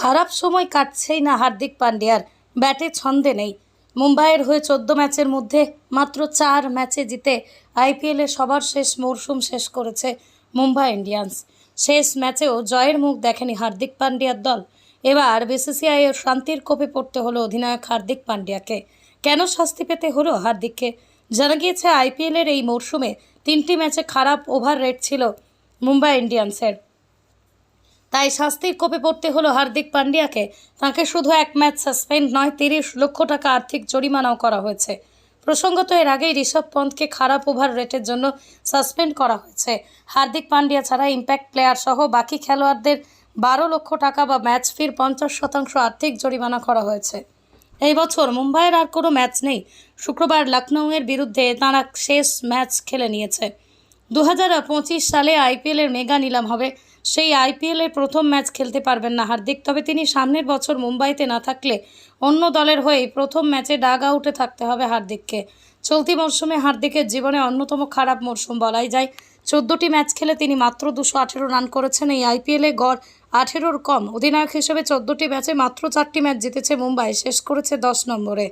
খারাপ সময় কাটছেই না হার্দিক পান্ডিয়ার, ব্যাটে ছন্দে নেই। মুম্বাইয়ের হয়ে 14 ম্যাচের মধ্যে মাত্র 4 ম্যাচে জিতে আইপিএলে সবার শেষ মরশুম শেষ করেছে মুম্বাই ইন্ডিয়ান্স। শেষ ম্যাচেও জয়ের মুখ দেখেনি হার্দিক পান্ডিয়ার দল। এবার বিসিসিআই এর শান্তির কোপে পড়তে হলো অধিনায়ক হার্দিক পান্ডিয়াকে। কেন শাস্তি পেতে হলো হার্দিককে? জানা গিয়েছে আইপিএলের এই মরশুমে 3টি ম্যাচে খারাপ ওভার রেট ছিল মুম্বাই ইন্ডিয়ান্সের, তাই শাস্তির কোপে পড়তে হলো হার্দিক পান্ডিয়াকে। তাকে শুধু 1 ম্যাচ সাসপেন্ড নয়, 30 লক্ষ টাকা আর্থিক জরিমানাও করা হয়েছে। প্রসঙ্গত, এর আগেই ঋষভ পন্থকে খারাপ ওভার রেটের জন্য সাসপেন্ড করা হয়েছে। হার্দিক পান্ডিয়া ছাড়া ইম্প্যাক্ট প্লেয়ার সহ বাকি খেলোয়াড়দের 12 লক্ষ টাকা বা ম্যাচ ফির 50% আর্থিক জরিমানা করা হয়েছে। এই বছর মুম্বাইয়ের আর কোনো ম্যাচ নেই। শুক্রবার লখনউয়ের বিরুদ্ধে তাঁরা শেষ ম্যাচ খেলে নিয়েছে। 2025 সালে আইপিএলের মেগা নিলাম হবে। সেই আইপিএলের প্রথম ম্যাচ খেলতে পারবেন না হার্দিক, তবে তিনি সামনের বছর মুম্বাইতে না থাকলে অন্য দলের হয়েই প্রথম ম্যাচে ডাগ আউটে থাকতে হবে হার্দিককে। চলতি মরশুমে হার্দিকের জীবনে অন্যতম খারাপ মরশুম বলাই যায়। 14টি ম্যাচ খেলে তিনি মাত্র 218 রান করেছেন। এই আইপিএলে গড় 18-র কম। অধিনায়ক হিসেবে 14টি ম্যাচে মাত্র 4টি ম্যাচ জিতেছে মুম্বাই, শেষ করেছে 10 নম্বরে।